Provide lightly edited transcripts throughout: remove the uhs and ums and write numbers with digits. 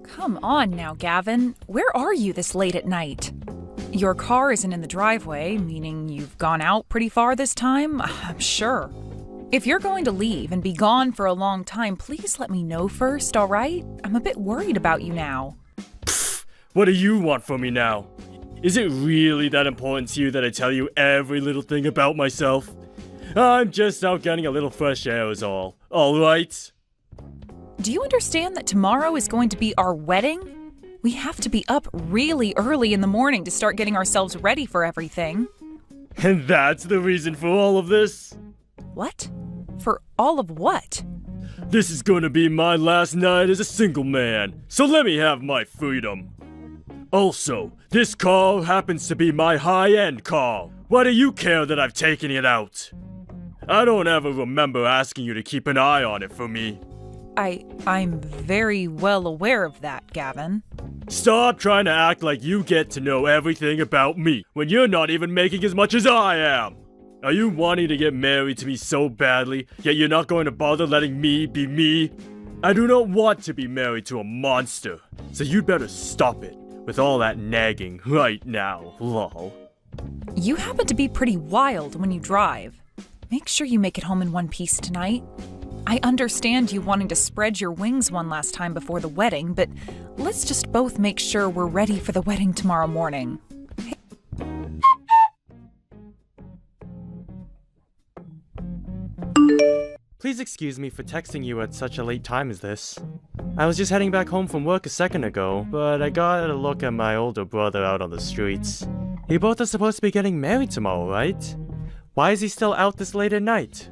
Come on now, Gavin. Where are you this late at night? Your car isn't in the driveway, meaning you've gone out pretty far this time, I'm sure. If you're going to leave and be gone for a long time, please let me know first, all right? I'm a bit worried about you now. Pfft, what do you want from me now? Is it really that important to you that I tell you every little thing about myself? I'm just out getting a little fresh air is all right? Do you understand that tomorrow is going to be our wedding? We have to be up really early in the morning to start getting ourselves ready for everything. And that's the reason for all of this? What? For all of what? This is gonna be my last night as a single man, so let me have my freedom. Also, this car happens to be my high-end car. Why do you care that I've taken it out? I don't ever remember asking you to keep an eye on it for me. I'm very well aware of that, Gavin. Stop trying to act like you get to know everything about me when you're not even making as much as I am. Are you wanting to get married to me so badly, yet you're not going to bother letting me be me? I do not want to be married to a monster, so you'd better stop it with all that nagging right now, lol. You happen to be pretty wild when you drive. Make sure you make it home in one piece tonight. I understand you wanting to spread your wings one last time before the wedding, but let's just both make sure we're ready for the wedding tomorrow morning. Please excuse me for texting you at such a late time as this. I was just heading back home from work a second ago, but I got a look at my older brother out on the streets. You both are supposed to be getting married tomorrow, right? Why is he still out this late at night?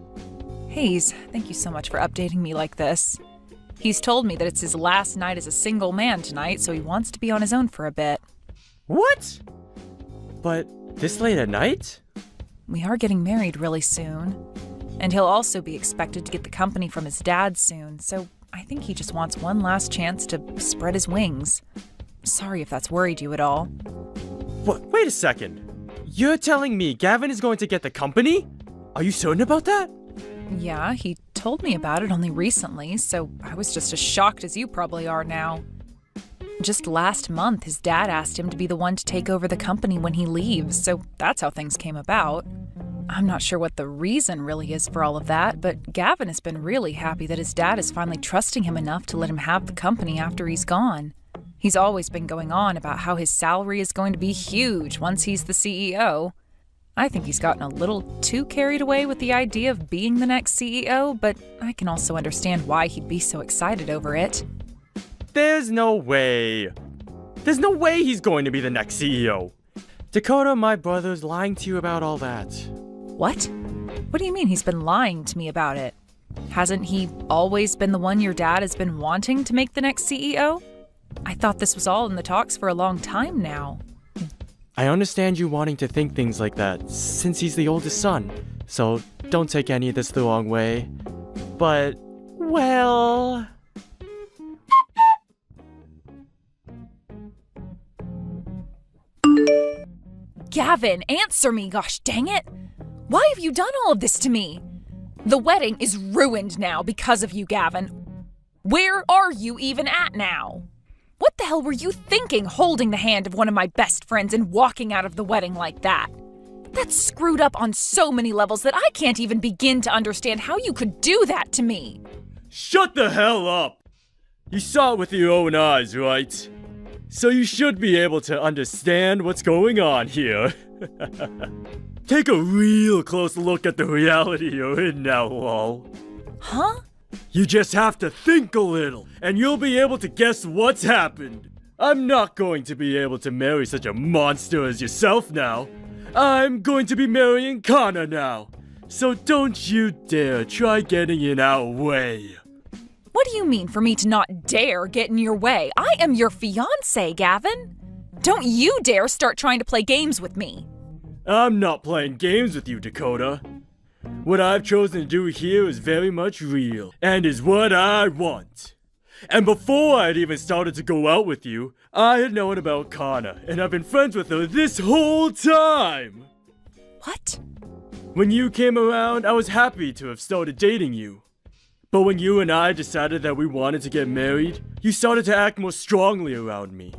Hayes, thank you so much for updating me like this. He's told me that it's his last night as a single man tonight, so he wants to be on his own for a bit. What? But this late at night? We are getting married really soon. And he'll also be expected to get the company from his dad soon, so I think he just wants one last chance to spread his wings. Sorry if that's worried you at all. What? Wait a second. You're telling me Gavin is going to get the company? Are you certain about that? Yeah, he told me about it only recently, so I was just as shocked as you probably are now. Just last month, his dad asked him to be the one to take over the company when he leaves, so that's how things came about. I'm not sure what the reason really is for all of that, but Gavin has been really happy that his dad is finally trusting him enough to let him have the company after he's gone. He's always been going on about how his salary is going to be huge once he's the CEO. I think he's gotten a little too carried away with the idea of being the next CEO, but I can also understand why he'd be so excited over it. There's no way. There's no way he's going to be the next CEO. Dakota, my brother's lying to you about all that. What? What do you mean he's been lying to me about it? Hasn't he always been the one your dad has been wanting to make the next CEO? I thought this was all in the talks for a long time now. I understand you wanting to think things like that, since he's the oldest son, so don't take any of this the wrong way. But, well... Gavin, answer me, gosh dang it! Why have you done all of this to me? The wedding is ruined now because of you, Gavin. Where are you even at now? What the hell were you thinking, holding the hand of one of my best friends and walking out of the wedding like that? That's screwed up on so many levels that I can't even begin to understand how you could do that to me. Shut the hell up! You saw it with your own eyes, right? So you should be able to understand what's going on here. Take a real close look at the reality you're in now, lol. Huh? You just have to think a little, and you'll be able to guess what's happened. I'm not going to be able to marry such a monster as yourself now. I'm going to be marrying Connor now. So don't you dare try getting in our way. What do you mean for me to not dare get in your way? I am your fiancé, Gavin. Don't you dare start trying to play games with me. I'm not playing games with you, Dakota. What I've chosen to do here is very much real, and is what I want. And before I'd even started to go out with you, I had known about Kana, and I've been friends with her this whole time! What? When you came around, I was happy to have started dating you. But when you and I decided that we wanted to get married, you started to act more strongly around me.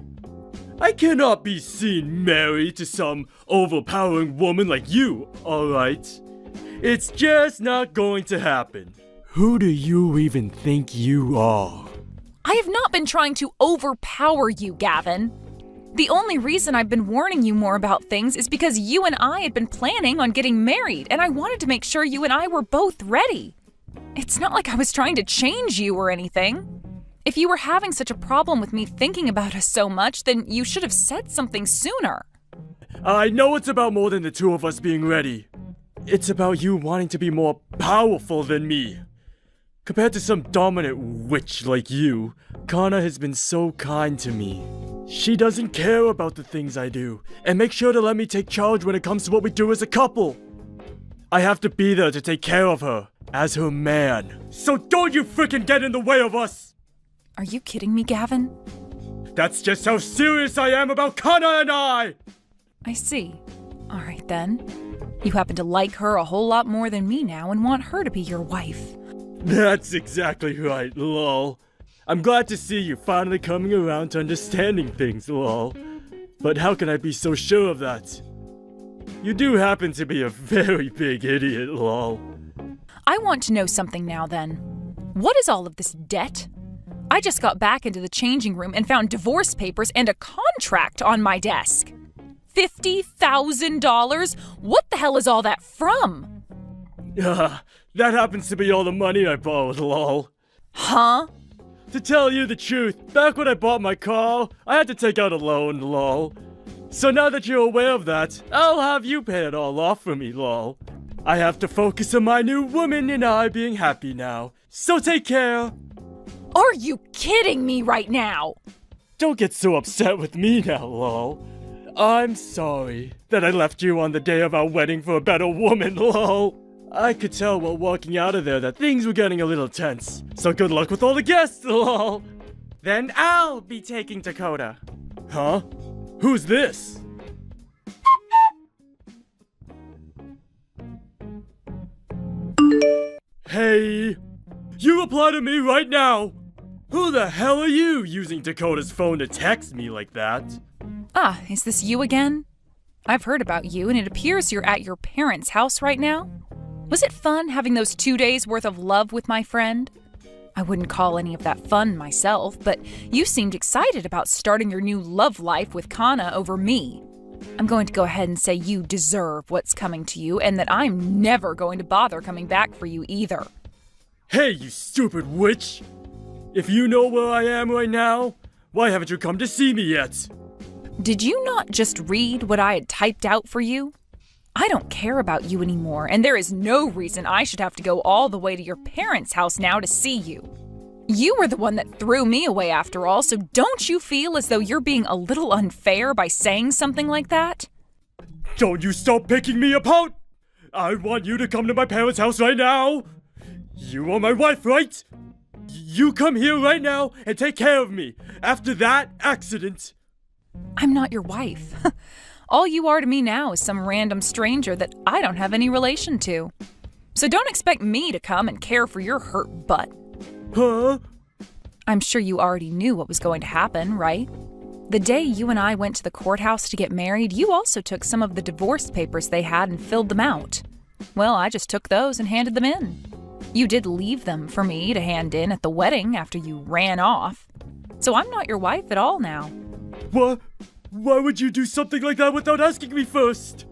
I cannot be seen married to some overpowering woman like you, alright? It's just not going to happen. Who do you even think you are? I have not been trying to overpower you, Gavin. The only reason I've been warning you more about things is because you and I had been planning on getting married, and I wanted to make sure you and I were both ready. It's not like I was trying to change you or anything. If you were having such a problem with me thinking about us so much, then you should have said something sooner. I know it's about more than the two of us being ready. It's about you wanting to be more powerful than me. Compared to some dominant witch like you, Kana has been so kind to me. She doesn't care about the things I do, and makes sure to let me take charge when it comes to what we do as a couple. I have to be there to take care of her, as her man. So don't you freaking get in the way of us! Are you kidding me, Gavin? That's just how serious I am about Kana and I! I see. All right then. You happen to like her a whole lot more than me now and want her to be your wife. That's exactly right, lol. I'm glad to see you finally coming around to understanding things, lol. But how can I be so sure of that? You do happen to be a very big idiot, lol. I want to know something now then. What is all of this debt? I just got back into the changing room and found divorce papers and a contract on my desk. $50,000? What the hell is all that from? That happens to be all the money I borrowed, lol. Huh? To tell you the truth, back when I bought my car, I had to take out a loan, lol. So now that you're aware of that, I'll have you pay it all off for me, lol. I have to focus on my new woman and I being happy now. So take care. Are you kidding me right now? Don't get so upset with me now, lol. I'm sorry that I left you on the day of our wedding for a better woman, lol. I could tell while walking out of there that things were getting a little tense. So good luck with all the guests, lol. Then I'll be taking Dakota. Huh? Who's this? Hey! You reply to me right now! Who the hell are you using Dakota's phone to text me like that? Ah, is this you again? I've heard about you, and it appears you're at your parents' house right now. Was it fun having those 2 days worth of love with my friend? I wouldn't call any of that fun myself, but you seemed excited about starting your new love life with Kana over me. I'm going to go ahead and say you deserve what's coming to you, and that I'm never going to bother coming back for you either. Hey, you stupid witch! If you know where I am right now, why haven't you come to see me yet? Did you not just read what I had typed out for you? I don't care about you anymore, and there is no reason I should have to go all the way to your parents' house now to see you. You were the one that threw me away after all, so don't you feel as though you're being a little unfair by saying something like that? Don't you stop picking me apart! I want you to come to my parents' house right now! You are my wife, right? You come here right now and take care of me after that accident. I'm not your wife. All you are to me now is some random stranger that I don't have any relation to. So don't expect me to come and care for your hurt butt. Huh? I'm sure you already knew what was going to happen, right? The day you and I went to the courthouse to get married, you also took some of the divorce papers they had and filled them out. Well, I just took those and handed them in. You did leave them for me to hand in at the wedding after you ran off. So I'm not your wife at all now. What? Why would you do something like that without asking me first?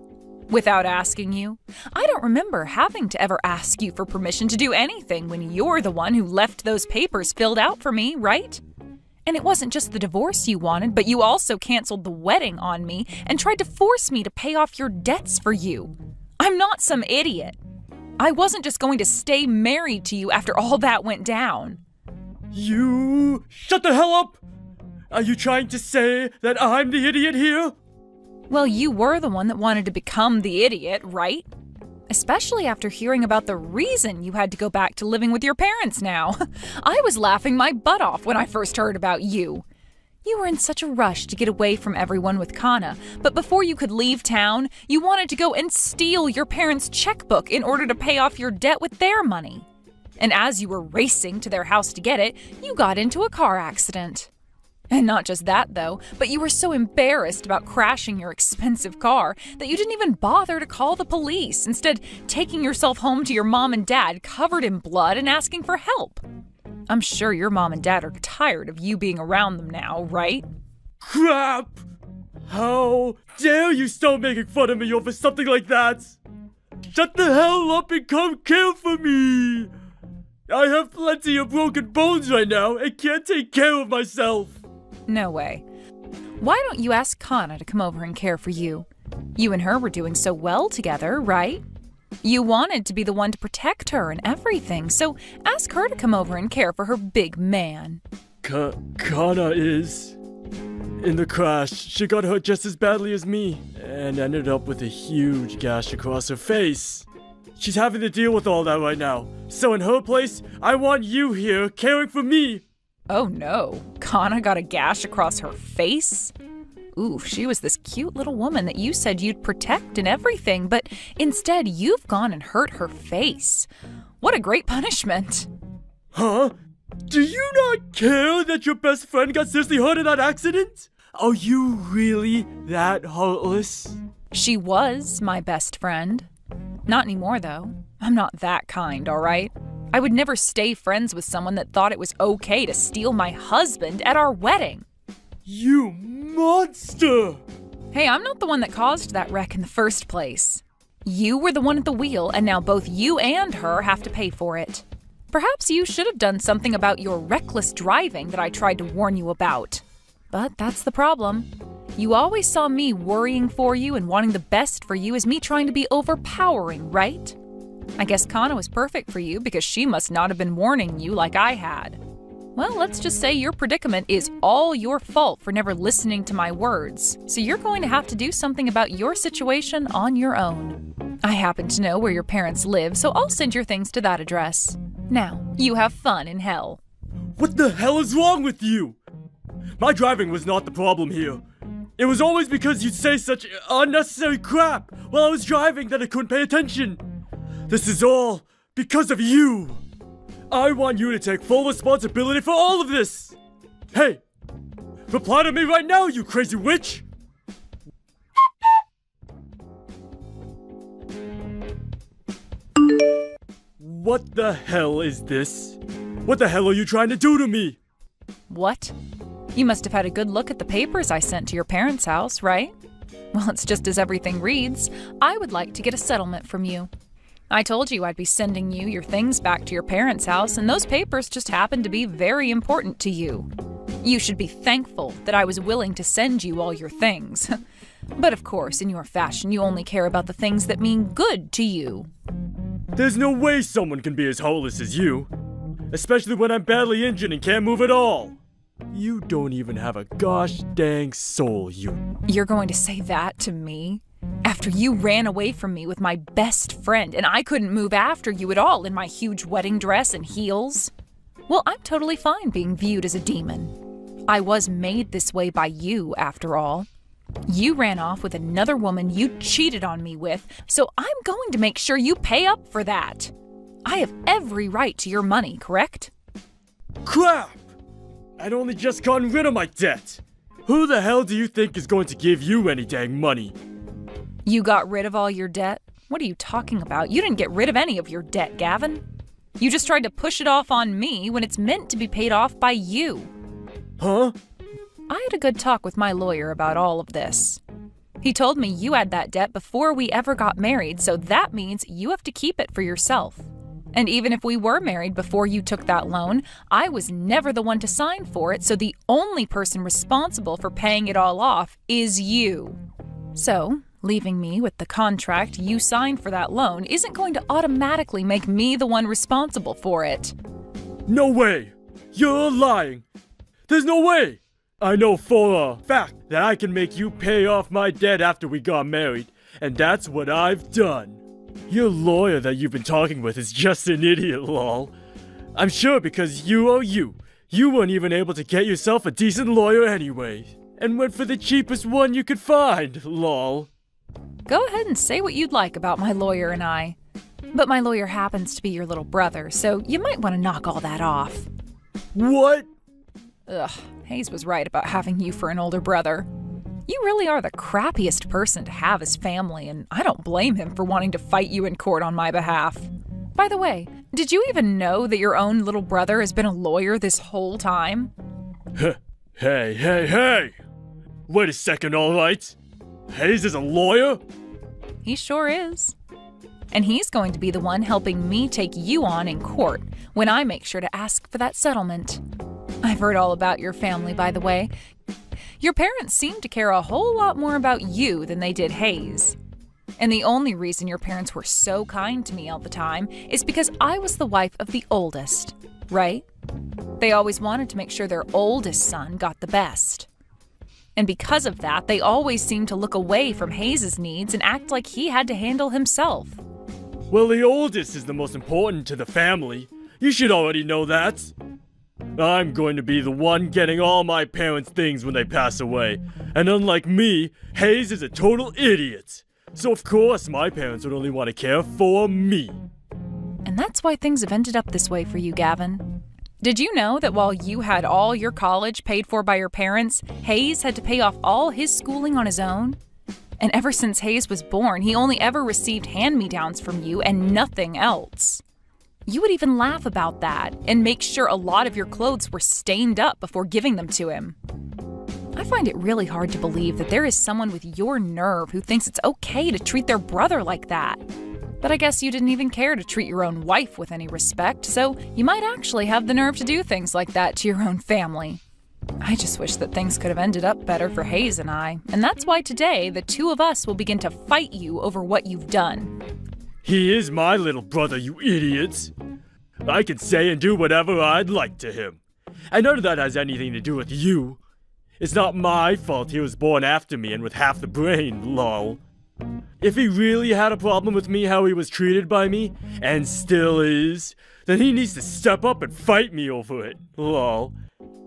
Without asking you? I don't remember having to ever ask you for permission to do anything when you're the one who left those papers filled out for me, right? And it wasn't just the divorce you wanted, but you also canceled the wedding on me and tried to force me to pay off your debts for you. I'm not some idiot. I wasn't just going to stay married to you after all that went down. You... Shut the hell up! Are you trying to say that I'm the idiot here? Well, you were the one that wanted to become the idiot, right? Especially after hearing about the reason you had to go back to living with your parents now. I was laughing my butt off when I first heard about you. You were in such a rush to get away from everyone with Kana, but before you could leave town, you wanted to go and steal your parents' checkbook in order to pay off your debt with their money. And as you were racing to their house to get it, you got into a car accident. And not just that, though, but you were so embarrassed about crashing your expensive car that you didn't even bother to call the police, instead taking yourself home to your mom and dad covered in blood and asking for help. I'm sure your mom and dad are tired of you being around them now, right? Crap! How dare you start making fun of me over something like that? Shut the hell up and come care for me! I have plenty of broken bones right now and can't take care of myself. No way. Why don't you ask Kana to come over and care for you? You and her were doing so well together, right? You wanted to be the one to protect her and everything, so ask her to come over and care for her big man. Kana is in the crash. She got hurt just as badly as me and ended up with a huge gash across her face. She's having to deal with all that right now. So in her place, I want you here caring for me. Oh no, Kana got a gash across her face? Ooh, she was this cute little woman that you said you'd protect and everything, but instead you've gone and hurt her face. What a great punishment. Huh? Do you not care that your best friend got seriously hurt in that accident? Are you really that heartless? She was my best friend. Not anymore, though. I'm not that kind, all right? I would never stay friends with someone that thought it was okay to steal my husband at our wedding. You monster! Hey, I'm not the one that caused that wreck in the first place. You were the one at the wheel, and now both you and her have to pay for it. Perhaps you should have done something about your reckless driving that I tried to warn you about. But that's the problem. You always saw me worrying for you and wanting the best for you as me trying to be overpowering, right? I guess Kana was perfect for you because she must not have been warning you like I had. Well, let's just say your predicament is all your fault for never listening to my words, so you're going to have to do something about your situation on your own. I happen to know where your parents live, so I'll send your things to that address. Now, you have fun in hell. What the hell is wrong with you? My driving was not the problem here. It was always because you'd say such unnecessary crap while I was driving that I couldn't pay attention. This is all because of you. I want you to take full responsibility for all of this. Hey, reply to me right now, you crazy witch. What the hell is this? What the hell are you trying to do to me? What? You must have had a good look at the papers I sent to your parents' house, right? Well, it's just as everything reads. I would like to get a settlement from you. I told you I'd be sending you your things back to your parents' house, and those papers just happened to be very important to you. You should be thankful that I was willing to send you all your things. But of course, in your fashion, you only care about the things that mean good to you. There's no way someone can be as heartless as you. Especially when I'm badly injured and can't move at all. You don't even have a gosh dang soul, you. You're going to say that to me? After you ran away from me with my best friend and I couldn't move after you at all in my huge wedding dress and heels? Well, I'm totally fine being viewed as a demon. I was made this way by you, after all. You ran off with another woman you cheated on me with, so I'm going to make sure you pay up for that. I have every right to your money, correct? Crap! I'd only just gotten rid of my debt. Who the hell do you think is going to give you any dang money? You got rid of all your debt? What are you talking about? You didn't get rid of any of your debt, Gavin. You just tried to push it off on me when it's meant to be paid off by you. Huh? I had a good talk with my lawyer about all of this. He told me you had that debt before we ever got married, so that means you have to keep it for yourself. And even if we were married before you took that loan, I was never the one to sign for it, so the only person responsible for paying it all off is you. So, leaving me with the contract you signed for that loan isn't going to automatically make me the one responsible for it. No way! You're lying! There's no way! I know for a fact that I can make you pay off my debt after we got married, and that's what I've done. Your lawyer that you've been talking with is just an idiot, lol. I'm sure because you weren't even able to get yourself a decent lawyer anyway, and went for the cheapest one you could find, lol. Go ahead and say what you'd like about my lawyer and I. But my lawyer happens to be your little brother, so you might want to knock all that off. What? Ugh, Hayes was right about having you for an older brother. You really are the crappiest person to have as family, and I don't blame him for wanting to fight you in court on my behalf. By the way, did you even know that your own little brother has been a lawyer this whole time? Hey! Wait a second, alright? Hayes is a lawyer? He sure is. And he's going to be the one helping me take you on in court when I make sure to ask for that settlement. I've heard all about your family, by the way. Your parents seem to care a whole lot more about you than they did Hayes. And the only reason your parents were so kind to me all the time is because I was the wife of the oldest, right? They always wanted to make sure their oldest son got the best. And because of that, they always seemed to look away from Hayes' needs and act like he had to handle himself. Well, the oldest is the most important to the family. You should already know that. I'm going to be the one getting all my parents' things when they pass away. And unlike me, Hayes is a total idiot. So of course my parents would only want to care for me. And that's why things have ended up this way for you, Gavin. Did you know that while you had all your college paid for by your parents, Hayes had to pay off all his schooling on his own? And ever since Hayes was born, he only ever received hand-me-downs from you and nothing else. You would even laugh about that and make sure a lot of your clothes were stained up before giving them to him. I find it really hard to believe that there is someone with your nerve who thinks it's okay to treat their brother like that. But I guess you didn't even care to treat your own wife with any respect, so you might actually have the nerve to do things like that to your own family. I just wish that things could have ended up better for Hayes and I, and that's why today the two of us will begin to fight you over what you've done. He is my little brother, you idiots. I can say and do whatever I'd like to him. And none of that has anything to do with you. It's not my fault he was born after me and with half the brain, lol. If he really had a problem with me how he was treated by me, and still is, then he needs to step up and fight me over it, lol.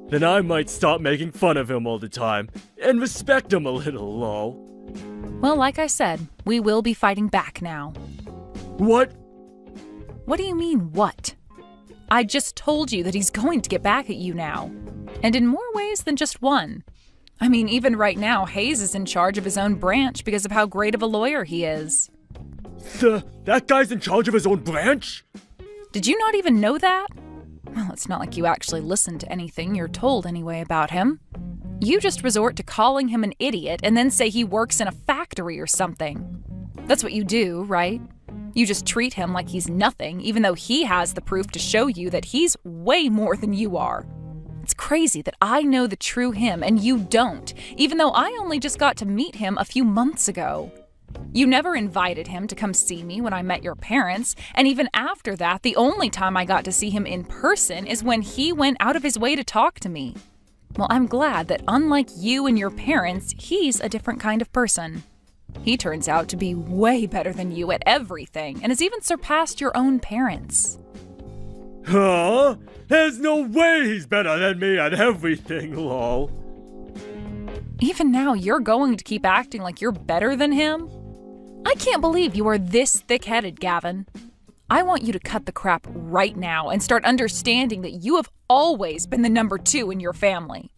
Then I might stop making fun of him all the time, and respect him a little, lol. Well, like I said, we will be fighting back now. What? What do you mean, what? I just told you that he's going to get back at you now. And in more ways than just one. I mean, even right now, Hayes is in charge of his own branch because of how great of a lawyer he is. That guy's in charge of his own branch? Did you not even know that? Well, it's not like you actually listen to anything you're told anyway about him. You just resort to calling him an idiot and then say he works in a factory or something. That's what you do, right? You just treat him like he's nothing, even though he has the proof to show you that he's way more than you are. It's crazy that I know the true him and you don't, even though I only just got to meet him a few months ago. You never invited him to come see me when I met your parents, and even after that, the only time I got to see him in person is when he went out of his way to talk to me. Well, I'm glad that unlike you and your parents, he's a different kind of person. He turns out to be way better than you at everything, and has even surpassed your own parents. Huh? There's no way he's better than me at everything, lol. Even now, you're going to keep acting like you're better than him? I can't believe you are this thick-headed, Gavin. I want you to cut the crap right now and start understanding that you have always been the number 2 in your family.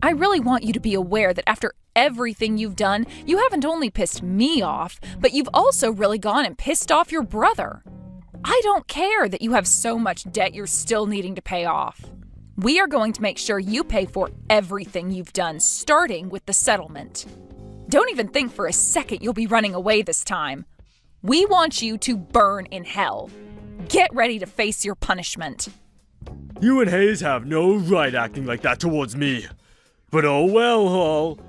I really want you to be aware that after everything you've done, you haven't only pissed me off, but you've also really gone and pissed off your brother. I don't care that you have so much debt you're still needing to pay off. We are going to make sure you pay for everything you've done, starting with the settlement. Don't even think for a second you'll be running away this time. We want you to burn in hell. Get ready to face your punishment. You and Hayes have no right acting like that towards me. But oh well, Hall.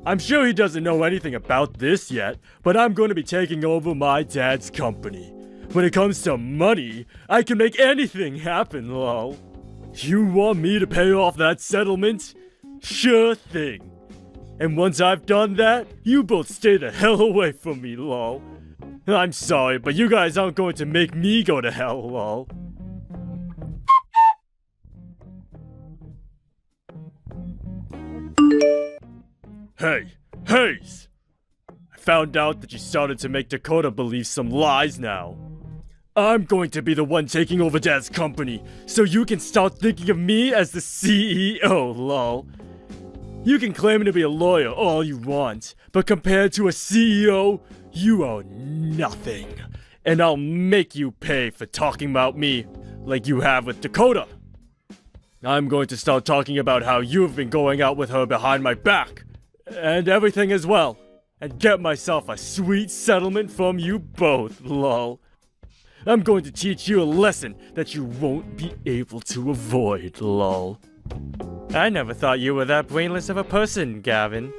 I'm sure he doesn't know anything about this yet, but I'm going to be taking over my dad's company. When it comes to money, I can make anything happen, lol. You want me to pay off that settlement? Sure thing. And once I've done that, you both stay the hell away from me, lol. I'm sorry, but you guys aren't going to make me go to hell, lol. Hey, Hayes! I found out that you started to make Dakota believe some lies now. I'm going to be the one taking over Dad's company, so you can start thinking of me as the CEO, lol. You can claim to be a lawyer all you want, but compared to a CEO, you are nothing. And I'll make you pay for talking about me like you have with Dakota. I'm going to start talking about how you've been going out with her behind my back, and everything as well, and get myself a sweet settlement from you both, lol. I'm going to teach you a lesson that you won't be able to avoid, lol. I never thought you were that brainless of a person, Gavin.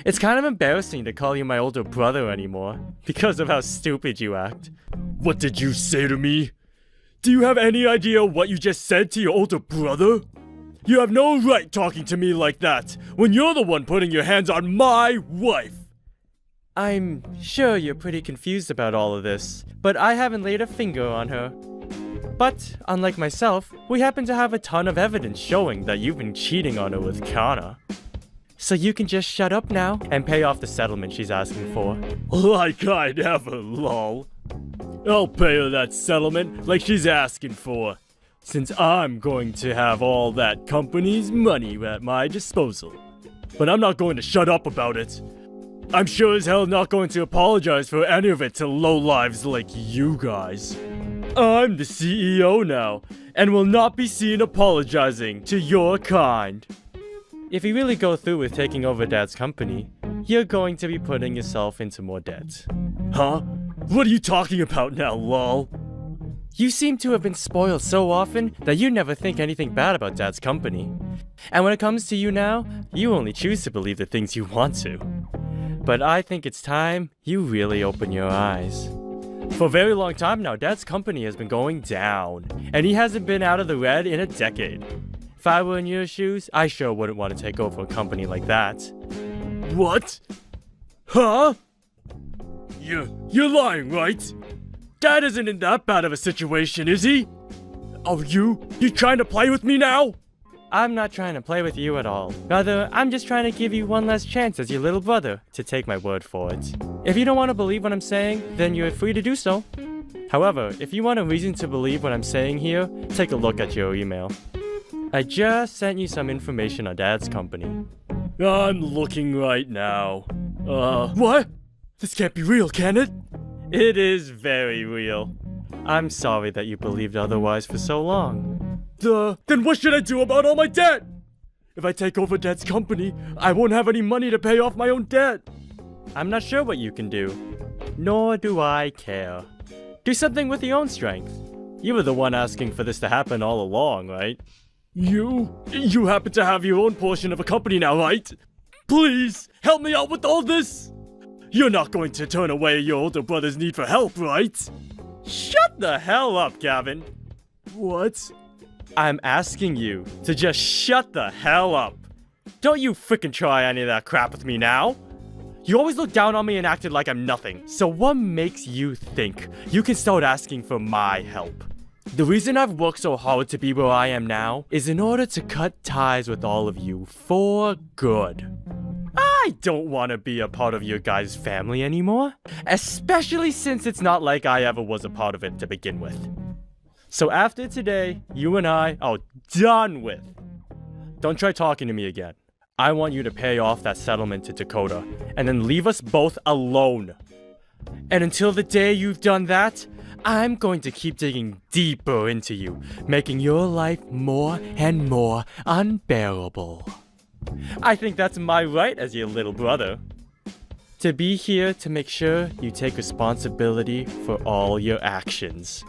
It's kind of embarrassing to call you my older brother anymore, because of how stupid you act. What did you say to me? Do you have any idea what you just said to your older brother? You have no right talking to me like that, when you're the one putting your hands on my wife! I'm sure you're pretty confused about all of this, but I haven't laid a finger on her. But, unlike myself, we happen to have a ton of evidence showing that you've been cheating on her with Kana. So you can just shut up now and pay off the settlement she's asking for. Like I never, lol. I'll pay her that settlement like she's asking for, since I'm going to have all that company's money at my disposal. But I'm not going to shut up about it. I'm sure as hell not going to apologize for any of it to lowlives like you guys. I'm the CEO now, and will not be seen apologizing to your kind. If you really go through with taking over Dad's company, you're going to be putting yourself into more debt. Huh? What are you talking about now, lol? You seem to have been spoiled so often that you never think anything bad about Dad's company. And when it comes to you now, you only choose to believe the things you want to. But I think it's time you really open your eyes. For a very long time now, Dad's company has been going down, and he hasn't been out of the red in a decade. If I were in your shoes, I sure wouldn't want to take over a company like that. What? Huh? You're lying, right? Dad isn't in that bad of a situation, is he? Oh, you trying to play with me now? I'm not trying to play with you at all. Rather, I'm just trying to give you one last chance as your little brother to take my word for it. If you don't want to believe what I'm saying, then you're free to do so. However, if you want a reason to believe what I'm saying here, take a look at your email. I just sent you some information on Dad's company. I'm looking right now. What? This can't be real, can it? It is very real. I'm sorry that you believed otherwise for so long. Then what should I do about all my debt? If I take over Dad's company, I won't have any money to pay off my own debt. I'm not sure what you can do. Nor do I care. Do something with your own strength. You were the one asking for this to happen all along, right? You happen to have your own portion of a company now, right? Please, help me out with all this! You're not going to turn away your older brother's need for help, right? Shut the hell up, Gavin. What? I'm asking you to just shut the hell up. Don't you frickin' try any of that crap with me now. You always look down on me and acted like I'm nothing. So what makes you think you can start asking for my help? The reason I've worked so hard to be where I am now is in order to cut ties with all of you for good. I don't want to be a part of your guys' family anymore, especially since it's not like I ever was a part of it to begin with. So after today, you and I are done with. Don't try talking to me again. I want you to pay off that settlement to Dakota, and then leave us both alone. And until the day you've done that, I'm going to keep digging deeper into you, making your life more and more unbearable. I think that's my right as your little brother. To be here to make sure you take responsibility for all your actions.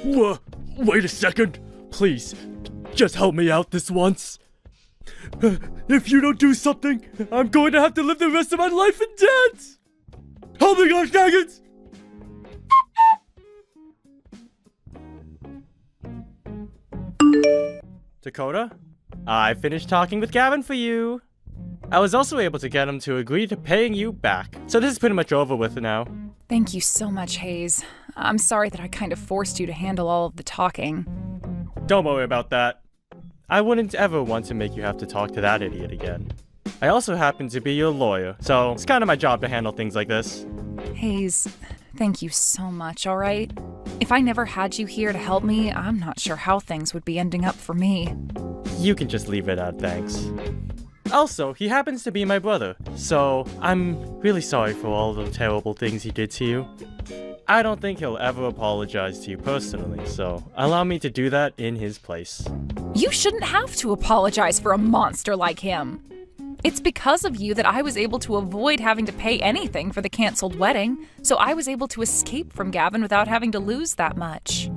Wait a second. Please, just help me out this once. If you don't do something, I'm going to have to live the rest of my life in debt! Help me, gosh dang it! Dakota, I finished talking with Gavin for you. I was also able to get him to agree to paying you back. So this is pretty much over with now. Thank you so much, Hayes. I'm sorry that I kind of forced you to handle all of the talking. Don't worry about that. I wouldn't ever want to make you have to talk to that idiot again. I also happen to be your lawyer, so it's kind of my job to handle things like this. Hayes, thank you so much, alright? If I never had you here to help me, I'm not sure how things would be ending up for me. You can just leave it at thanks. Also, he happens to be my brother, so I'm really sorry for all the terrible things he did to you. I don't think he'll ever apologize to you personally, so allow me to do that in his place. You shouldn't have to apologize for a monster like him. It's because of you that I was able to avoid having to pay anything for the canceled wedding, so I was able to escape from Gavin without having to lose that much.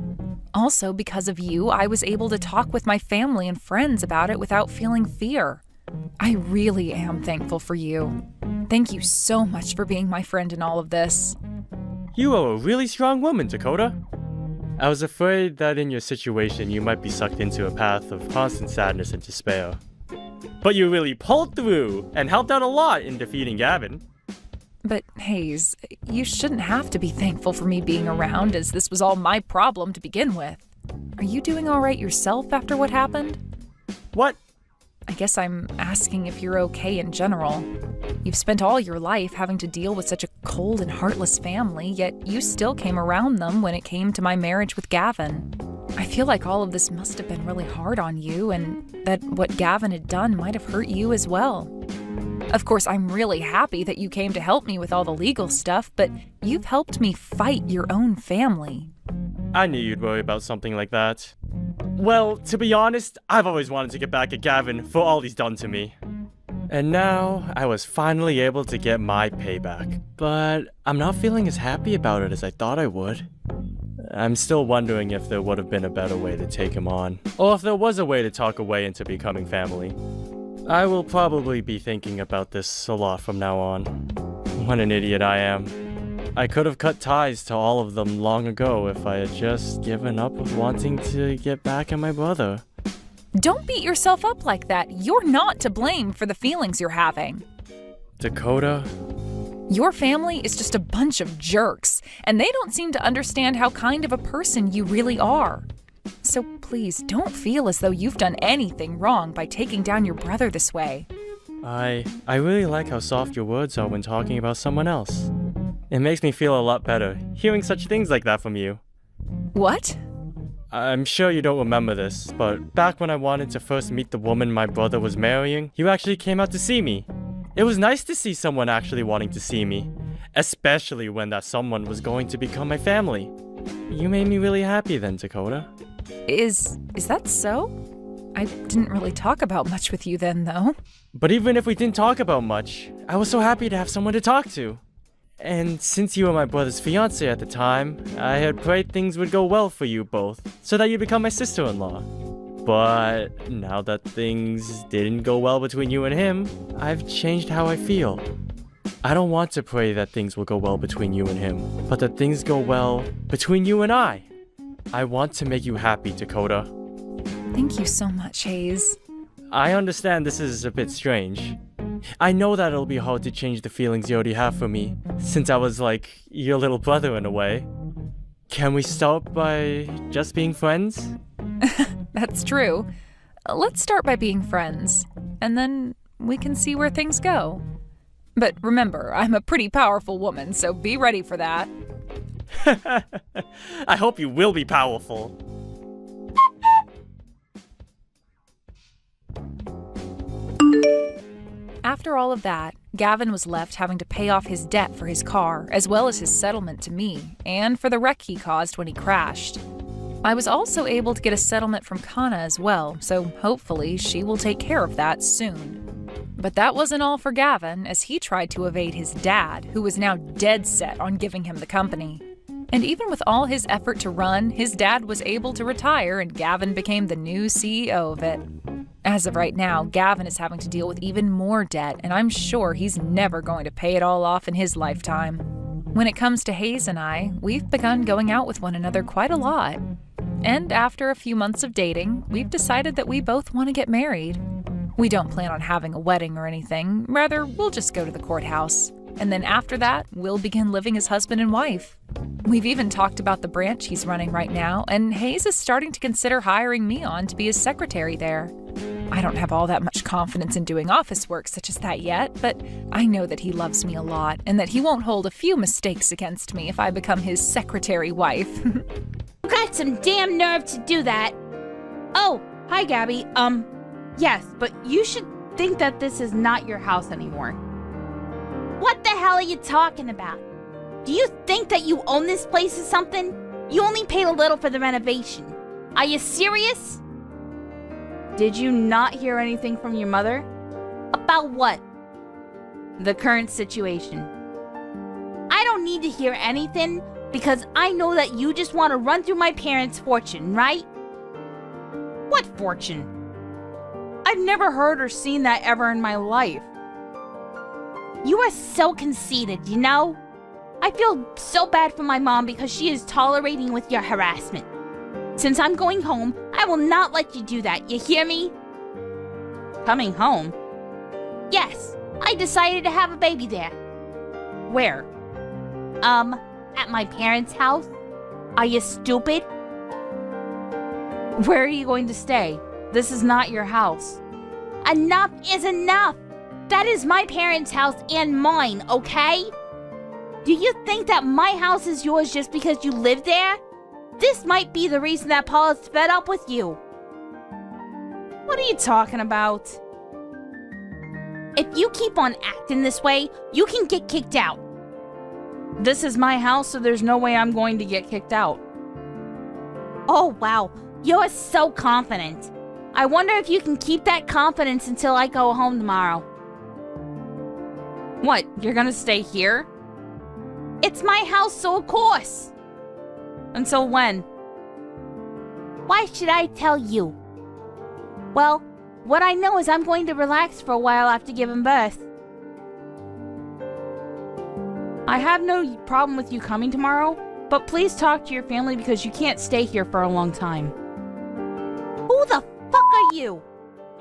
Also, because of you, I was able to talk with my family and friends about it without feeling fear. I really am thankful for you. Thank you so much for being my friend in all of this. You are a really strong woman, Dakota. I was afraid that in your situation you might be sucked into a path of constant sadness and despair. But you really pulled through and helped out a lot in defeating Gavin. But Hayes, you shouldn't have to be thankful for me being around, as this was all my problem to begin with. Are you doing all right yourself after what happened? What? I guess I'm asking if you're okay in general. You've spent all your life having to deal with such a cold and heartless family, yet you still came around them when it came to my marriage with Gavin. I feel like all of this must have been really hard on you, and that what Gavin had done might have hurt you as well. Of course, I'm really happy that you came to help me with all the legal stuff, but you've helped me fight your own family. I knew you'd worry about something like that. Well, to be honest, I've always wanted to get back at Gavin for all he's done to me. And now, I was finally able to get my payback. But I'm not feeling as happy about it as I thought I would. I'm still wondering if there would have been a better way to take him on, or if there was a way to talk away into becoming family. I will probably be thinking about this a lot from now on. What an idiot I am. I could have cut ties to all of them long ago if I had just given up with wanting to get back at my brother. Don't beat yourself up like that. You're not to blame for the feelings you're having. Dakota? Your family is just a bunch of jerks, and they don't seem to understand how kind of a person you really are. So please, don't feel as though you've done anything wrong by taking down your brother this way. I really like how soft your words are when talking about someone else. It makes me feel a lot better, hearing such things like that from you. What? I'm sure you don't remember this, but back when I wanted to first meet the woman my brother was marrying, you actually came out to see me. It was nice to see someone actually wanting to see me, especially when that someone was going to become my family. You made me really happy then, Dakota. Is that so? I didn't really talk about much with you then, though. But even if we didn't talk about much, I was so happy to have someone to talk to. And since you were my brother's fiancé at the time, I had prayed things would go well for you both, so that you'd become my sister-in-law. But now that things didn't go well between you and him, I've changed how I feel. I don't want to pray that things will go well between you and him, but that things go well between you and I. I want to make you happy, Dakota. Thank you so much, Hayes. I understand this is a bit strange. I know that it'll be hard to change the feelings you already have for me, since I was like your little brother in a way. Can we start by just being friends? That's true. Let's start by being friends, and then we can see where things go. But remember, I'm a pretty powerful woman, so be ready for that. I hope you will be powerful. After all of that, Gavin was left having to pay off his debt for his car, as well as his settlement to me, and for the wreck he caused when he crashed. I was also able to get a settlement from Kana as well, so hopefully she will take care of that soon. But that wasn't all for Gavin, as he tried to evade his dad, who was now dead set on giving him the company. And even with all his effort to run, his dad was able to retire and Gavin became the new CEO of it. As of right now, Gavin is having to deal with even more debt, and I'm sure he's never going to pay it all off in his lifetime. When it comes to Hayes and I, we've begun going out with one another quite a lot. And after a few months of dating, we've decided that we both want to get married. We don't plan on having a wedding or anything, rather, we'll just go to the courthouse. And then after that, we'll begin living as husband and wife. We've even talked about the branch he's running right now, and Hayes is starting to consider hiring me on to be his secretary there. I don't have all that much confidence in doing office work such as that yet, but I know that he loves me a lot and that he won't hold a few mistakes against me if I become his secretary wife. You got some damn nerve to do that. Oh, hi Gaby. Yes, but you should think that this is not your house anymore. What the hell are you talking about? Do you think that you own this place or something? You only paid a little for the renovation. Are you serious? Did you not hear anything from your mother? About what? The current situation. I don't need to hear anything because I know that you just want to run through my parents' fortune, right? What fortune? I've never heard or seen that ever in my life. You are so conceited, you know? I feel so bad for my mom because she is tolerating with your harassment. Since I'm going home, I will not let you do that, you hear me? Coming home? Yes, I decided to have a baby there. Where? At my parents' house. Are you stupid? Where are you going to stay? This is not your house. Enough is enough! That is my parents' house and mine, okay? Do you think that my house is yours just because you live there? This might be the reason that Paul is fed up with you. What are you talking about? If you keep on acting this way, you can get kicked out. This is my house, so there's no way I'm going to get kicked out. Oh, wow. You're so confident. I wonder if you can keep that confidence until I go home tomorrow. What, you're gonna stay here? It's my house, so of course. Until when? Why should I tell you? Well, what I know is I'm going to relax for a while after giving birth. I have no problem with you coming tomorrow, but please talk to your family because you can't stay here for a long time. Who the fuck are you?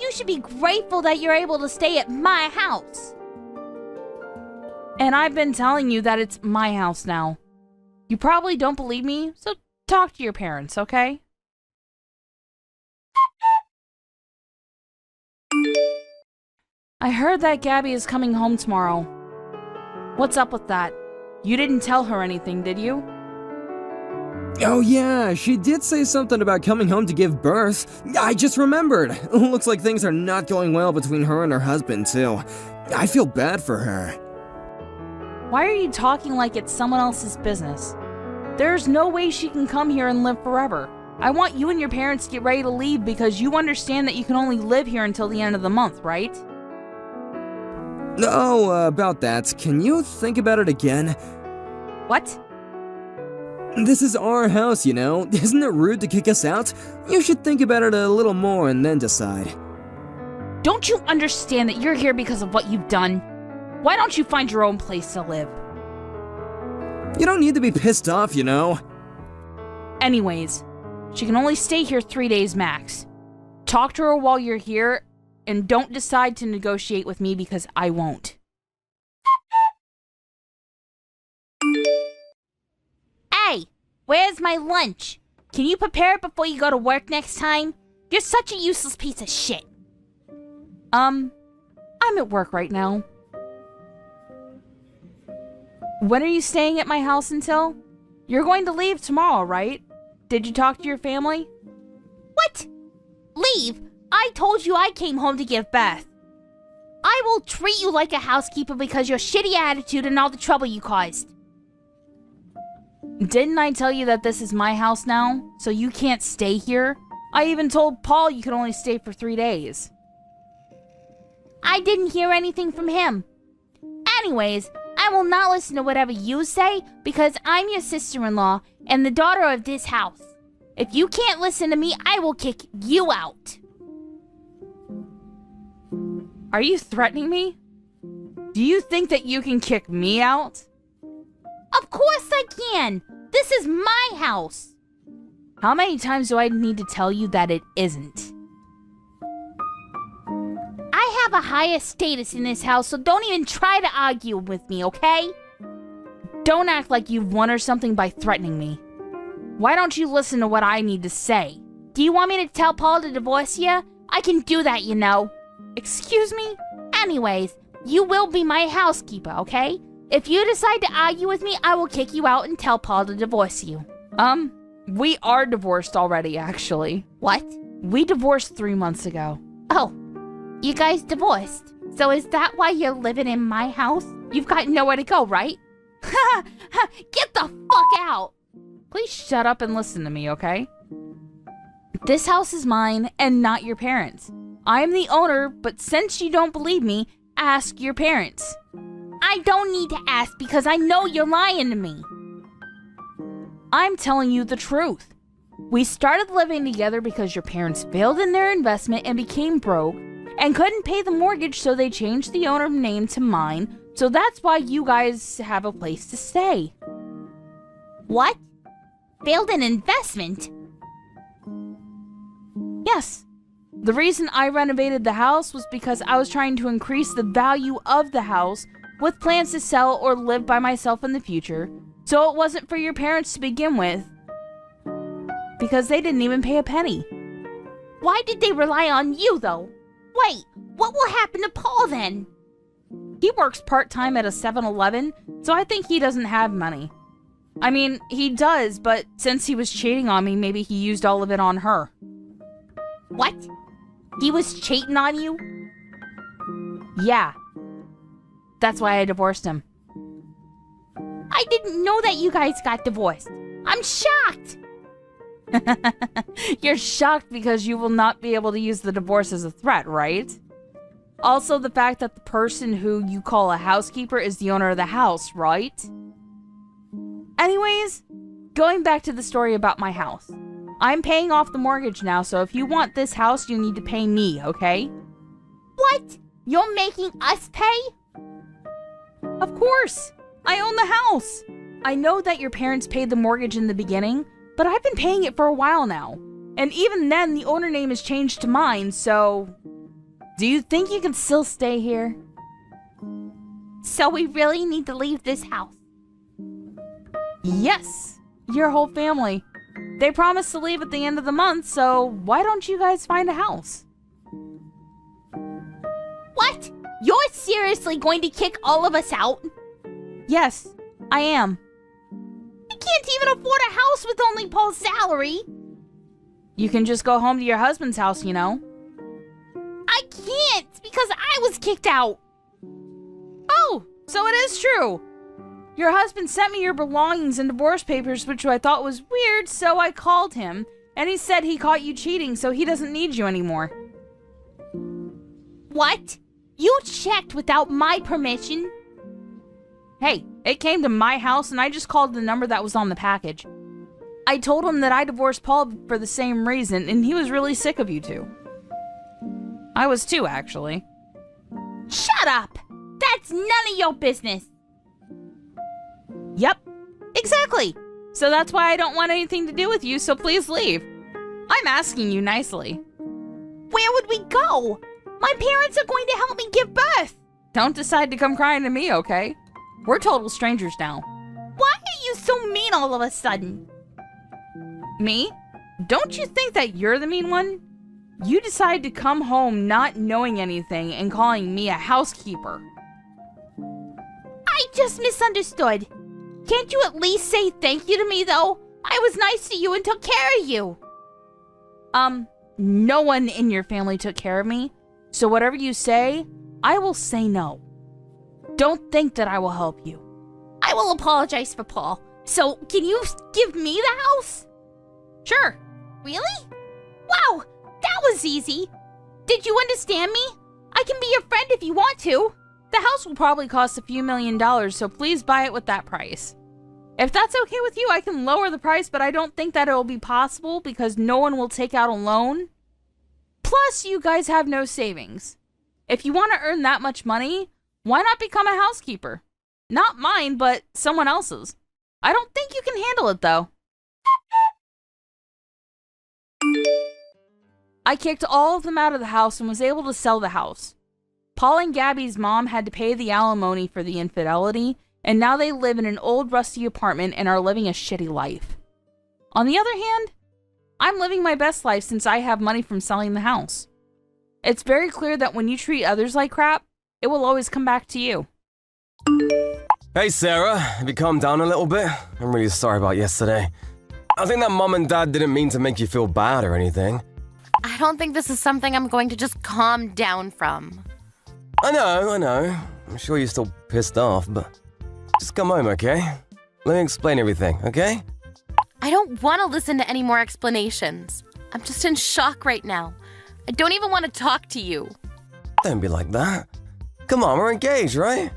You should be grateful that you're able to stay at my house. And I've been telling you that it's my house now. You probably don't believe me, so talk to your parents, okay? I heard that Gaby is coming home tomorrow. What's up with that? You didn't tell her anything, did you? Oh yeah, she did say something about coming home to give birth. I just remembered. Looks like things are not going well between her and her husband, too. I feel bad for her. Why are you talking like it's someone else's business? There's no way she can come here and live forever. I want you and your parents to get ready to leave because you understand that you can only live here until the end of the month, right? Oh, about that. Can you think about it again? What? This is our house, you know. Isn't it rude to kick us out? You should think about it a little more and then decide. Don't you understand that you're here because of what you've done? Why don't you find your own place to live? You don't need to be pissed off, you know. Anyways, she can only stay here 3 days max. Talk to her while you're here, and don't decide to negotiate with me because I won't. Hey, where's my lunch? Can you prepare it before you go to work next time? You're such a useless piece of shit. I'm at work right now. When are you staying at my house until? You're going to leave tomorrow, right? Did you talk to your family? What? Leave? I told you I came home to give birth. I will treat you like a housekeeper because your shitty attitude and all the trouble you caused. Didn't I tell you that this is my house now, so you can't stay here? I even told Paul you could only stay for 3 days. I didn't hear anything from him. Anyways, I will not listen to whatever you say because I'm your sister-in-law and the daughter of this house. If you can't listen to me, I will kick you out. Are you threatening me? Do you think that you can kick me out? Of course I can! This is my house! How many times do I need to tell you that it isn't? I have a higher status in this house, so don't even try to argue with me, okay? Don't act like you've won or something by threatening me. Why don't you listen to what I need to say? Do you want me to tell Paul to divorce you? I can do that, you know. Excuse me? Anyways, you will be my housekeeper, okay? If you decide to argue with me, I will kick you out and tell Paul to divorce you. We are divorced already, actually. What? We divorced 3 months ago. Oh, you guys divorced. So is that why you're living in my house? You've got nowhere to go, right? Get the fuck out! Please shut up and listen to me, okay? This house is mine and not your parents. I am the owner, but since you don't believe me, ask your parents. I don't need to ask because I know you're lying to me. I'm telling you the truth. We started living together because your parents failed in their investment and became broke and couldn't pay the mortgage, so they changed the owner name to mine. So that's why you guys have a place to stay. What? Failed an investment? Yes. The reason I renovated the house was because I was trying to increase the value of the house with plans to sell or live by myself in the future. So it wasn't for your parents to begin with, because they didn't even pay a penny. Why did they rely on you, though? Wait, what will happen to Paul then? He works part-time at a 7-Eleven, so I think he doesn't have money. I mean, he does, but since he was cheating on me, maybe he used all of it on her. What? He was cheating on you? Yeah. That's why I divorced him. I didn't know that you guys got divorced. I'm shocked. You're shocked because you will not be able to use the divorce as a threat, right? Also, the fact that the person who you call a housekeeper is the owner of the house, right? Anyways, going back to the story about my house. I'm paying off the mortgage now, so if you want this house, you need to pay me, okay? What? You're making us pay? Of course! I own the house! I know that your parents paid the mortgage in the beginning, but I've been paying it for a while now. And even then, the owner name is changed to mine, so... Do you think you can still stay here? So we really need to leave this house? Yes! Your whole family. They promised to leave at the end of the month, so why don't you guys find a house? What? You're seriously going to kick all of us out? Yes, I am. I can't even afford a house with only Paul's salary. You can just go home to your husband's house, you know. I can't because I was kicked out. Oh, so it is true. Your husband sent me your belongings and divorce papers, which I thought was weird, so I called him, and he said he caught you cheating, so he doesn't need you anymore. What? You checked without my permission? Hey, it came to my house, and I just called the number that was on the package. I told him that I divorced Paul for the same reason, and he was really sick of you two. I was too, actually. Shut up! That's none of your business! Yep, exactly. So that's why I don't want anything to do with you, so please leave. I'm asking you nicely. Where would we go? My parents are going to help me give birth! Don't decide to come crying to me, okay? We're total strangers now. Why are you so mean all of a sudden? Me? Don't you think that you're the mean one? You decide to come home not knowing anything and calling me a housekeeper. I just misunderstood. Can't you at least say thank you to me, though? I was nice to you and took care of you. No one in your family took care of me, so whatever you say, I will say no. Don't think that I will help you. I will apologize for Paul. So, can you give me the house? Sure. Really? Wow, that was easy. Did you understand me? I can be your friend if you want to. The house will probably cost a few $1,000,000, so please buy it with that price. If that's okay with you, I can lower the price, but I don't think that it will be possible because no one will take out a loan. Plus, you guys have no savings. If you want to earn that much money, why not become a housekeeper? Not mine, but someone else's. I don't think you can handle it, though. I kicked all of them out of the house and was able to sell the house. Paul and Gabby's mom had to pay the alimony for the infidelity, and now they live in an old rusty apartment and are living a shitty life. On the other hand, I'm living my best life since I have money from selling the house. It's very clear that when you treat others like crap, it will always come back to you. Hey Sarah, have you calmed down a little bit? I'm really sorry about yesterday. I think that Mom and Dad didn't mean to make you feel bad or anything. I don't think this is something I'm going to just calm down from. I know. I'm sure you're still pissed off, but just come home, okay? Let me explain everything, okay? I don't want to listen to any more explanations. I'm just in shock right now. I don't even want to talk to you. Don't be like that. Come on, we're engaged, right?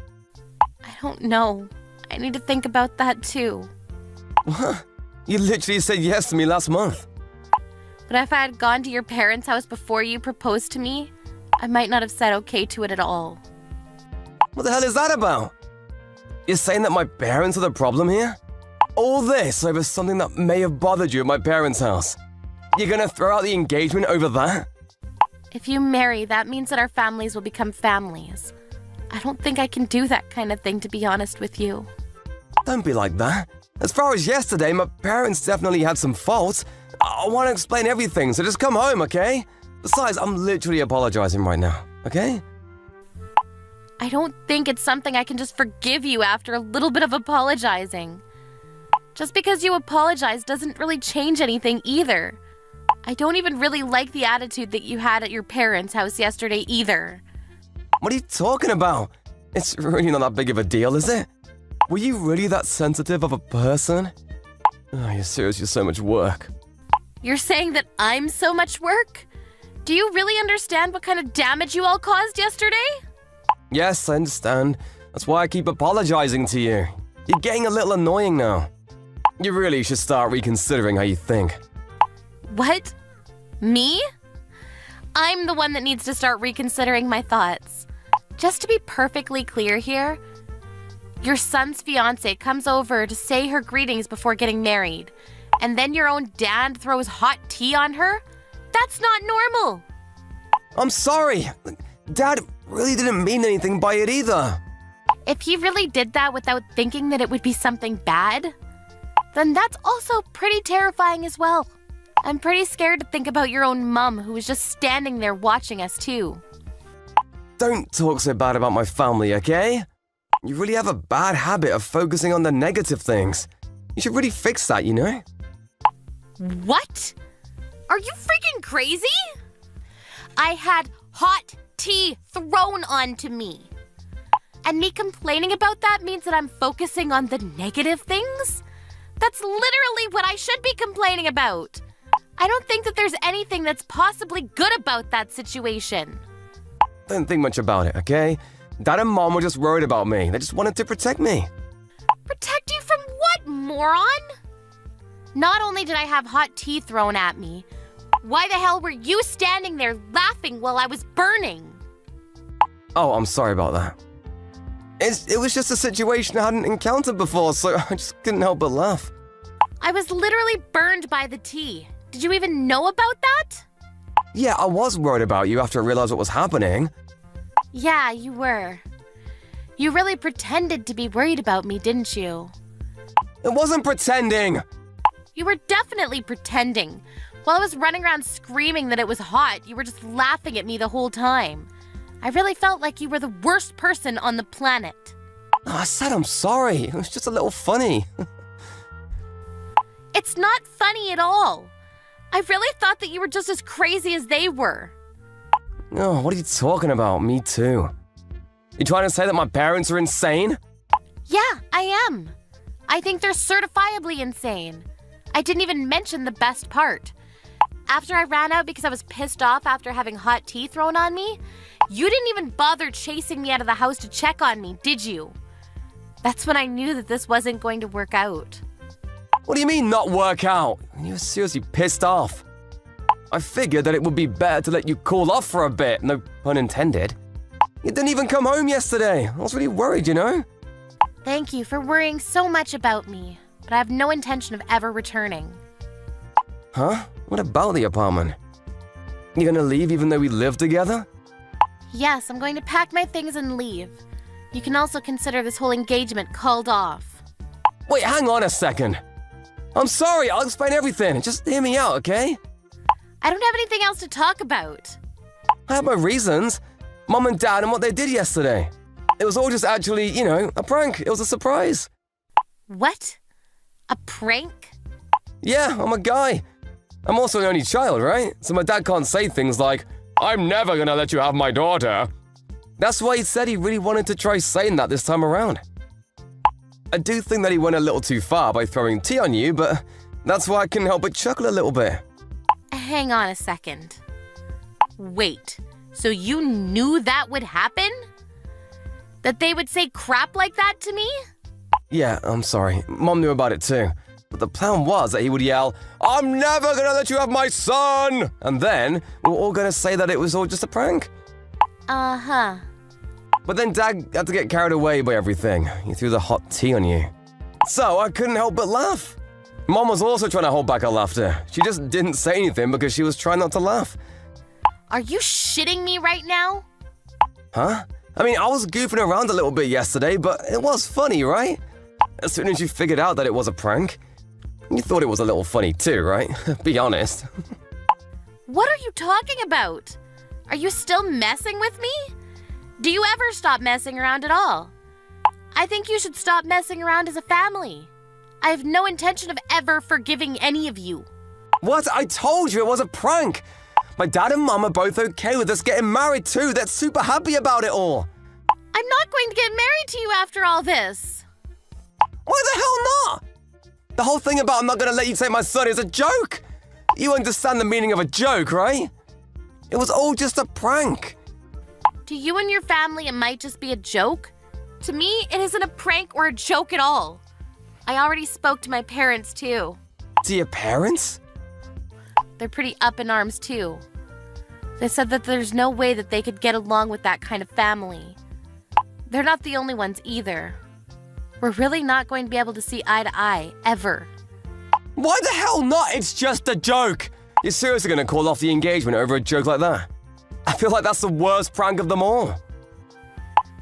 I don't know. I need to think about that too. What? You literally said yes to me last month. But if I had gone to your parents' house before you proposed to me, I might not have said okay to it at all. What the hell is that about? You're saying that my parents are the problem here? All this over something that may have bothered you at my parents' house. You're gonna throw out the engagement over that? If you marry, that means that our families will become families. I don't think I can do that kind of thing, to be honest with you. Don't be like that. As far as yesterday, my parents definitely had some faults. I want to explain everything, so just come home, okay? Besides, I'm literally apologizing right now, okay? I don't think it's something I can just forgive you after a little bit of apologizing. Just because you apologize doesn't really change anything either. I don't even really like the attitude that you had at your parents' house yesterday either. What are you talking about? It's really not that big of a deal, is it? Were you really that sensitive of a person? Oh, you're seriously so much work. You're saying that I'm so much work? Do you really understand what kind of damage you all caused yesterday? Yes, I understand. That's why I keep apologizing to you. You're getting a little annoying now. You really should start reconsidering how you think. What? Me? I'm the one that needs to start reconsidering my thoughts. Just to be perfectly clear here, your son's fiance comes over to say her greetings before getting married, and then your own dad throws hot tea on her? That's not normal. I'm sorry. Dad really didn't mean anything by it either. If he really did that without thinking that it would be something bad, then that's also pretty terrifying as well. I'm pretty scared to think about your own mum who was just standing there watching us too. Don't talk so bad about my family, okay? You really have a bad habit of focusing on the negative things. You should really fix that, you know? What? Are you freaking crazy? I had hot tea thrown onto me. And me complaining about that means that I'm focusing on the negative things? That's literally what I should be complaining about. I don't think that there's anything that's possibly good about that situation. Don't think much about it, okay? Dad and Mom were just worried about me. They just wanted to protect me. Protect you from what, moron? Not only did I have hot tea thrown at me, why the hell were you standing there laughing while I was burning? Oh, I'm sorry about that. It was just a situation I hadn't encountered before, so I just couldn't help but laugh. I was literally burned by the tea. Did you even know about that? Yeah, I was worried about you after I realized what was happening. Yeah, you were. You really pretended to be worried about me, didn't you? It wasn't pretending! You were definitely pretending. While I was running around screaming that it was hot, you were just laughing at me the whole time. I really felt like you were the worst person on the planet. Oh, I said I'm sorry. It was just a little funny. It's not funny at all. I really thought that you were just as crazy as they were. Oh, what are you talking about? Me too. You trying to say that my parents are insane? Yeah, I am. I think they're certifiably insane. I didn't even mention the best part. After I ran out because I was pissed off after having hot tea thrown on me, you didn't even bother chasing me out of the house to check on me, did you? That's when I knew that this wasn't going to work out. What do you mean not work out? You were seriously pissed off. I figured that it would be better to let you cool off for a bit, no pun intended. You didn't even come home yesterday. I was really worried, you know? Thank you for worrying so much about me, but I have no intention of ever returning. Huh? What about the apartment? You gonna leave even though we live together? Yes, I'm going to pack my things and leave. You can also consider this whole engagement called off. Wait, hang on a second. I'm sorry, I'll explain everything. Just hear me out, okay? I don't have anything else to talk about. I had my reasons. Mom and Dad and what they did yesterday. It was all just actually, a prank. It was a surprise. What? A prank? Yeah, I'm a guy. I'm also an only child, right? So my dad can't say things like, I'm never gonna let you have my daughter. That's why he said he really wanted to try saying that this time around. I do think that he went a little too far by throwing tea on you, but that's why I couldn't help but chuckle a little bit. Hang on a second. Wait, so you knew that would happen? That they would say crap like that to me? Yeah, I'm sorry. Mom knew about it too. But the plan was that he would yell, I'm never gonna let you have my son! And then we were all gonna say that it was all just a prank. Uh-huh. But then Dad had to get carried away by everything. He threw the hot tea on you. So I couldn't help but laugh. Mom was also trying to hold back her laughter. She just didn't say anything because she was trying not to laugh. Are you shitting me right now? Huh? I mean, I was goofing around a little bit yesterday, but it was funny, right? As soon as you figured out that it was a prank, you thought it was a little funny too, right? Be honest. What are you talking about? Are you still messing with me? Do you ever stop messing around at all? I think you should stop messing around as a family. I have no intention of ever forgiving any of you. What? I told you it was a prank. My dad and mom are both okay with us getting married too. They're super happy about it all. I'm not going to get married to you after all this. Why the hell not? The whole thing about I'm not gonna let you take my son is a joke. You understand the meaning of a joke, right? It was all just a prank. To you and your family, it might just be a joke. To me, it isn't a prank or a joke at all. I already spoke to my parents too. To your parents? They're pretty up in arms too. They said that there's no way that they could get along with that kind of family. They're not the only ones either. We're really not going to be able to see eye to eye, ever. Why the hell not? It's just a joke. You're seriously gonna call off the engagement over a joke like that? I feel like that's the worst prank of them all.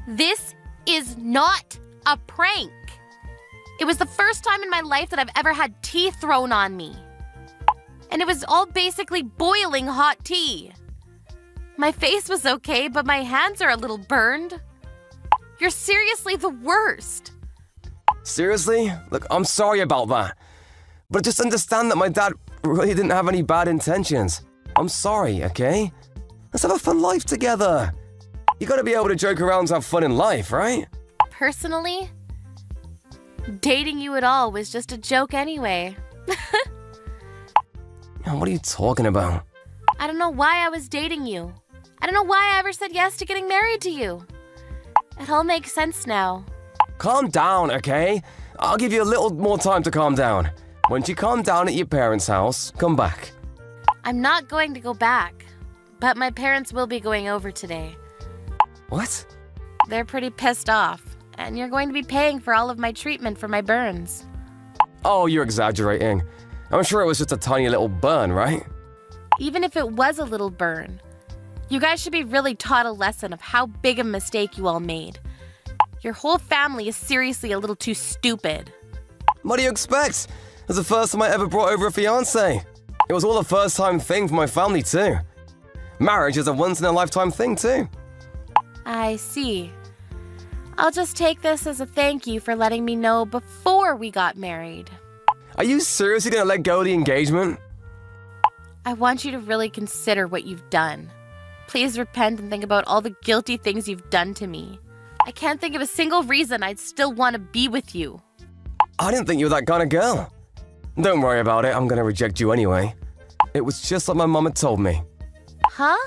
This is not a prank. It was the first time in my life that I've ever had tea thrown on me. And it was all basically boiling hot tea. My face was okay, but my hands are a little burned. You're seriously the worst. Seriously? Look, I'm sorry about that. But just understand that my dad really didn't have any bad intentions. I'm sorry, okay? Let's have a fun life together. You gotta be able to joke around and have fun in life, right? Personally, dating you at all was just a joke anyway. What are you talking about? I don't know why I was dating you. I don't know why I ever said yes to getting married to you. It all makes sense now. Calm down, okay? I'll give you a little more time to calm down. Once you calm down at your parents' house, come back. I'm not going to go back, but my parents will be going over today. What? They're pretty pissed off, and you're going to be paying for all of my treatment for my burns. Oh, you're exaggerating. I'm sure it was just a tiny little burn, right? Even if it was a little burn, you guys should be really taught a lesson of how big a mistake you all made. Your whole family is seriously a little too stupid. What do you expect? It was the first time I ever brought over a fiancé. It was all a first-time thing for my family too. Marriage is a once-in-a-lifetime thing too. I see. I'll just take this as a thank you for letting me know before we got married. Are you seriously gonna let go of the engagement? I want you to really consider what you've done. Please repent and think about all the guilty things you've done to me. I can't think of a single reason I'd still want to be with you. I didn't think you were that kind of girl. Don't worry about it, I'm gonna reject you anyway. It was just like my mom had told me. Huh?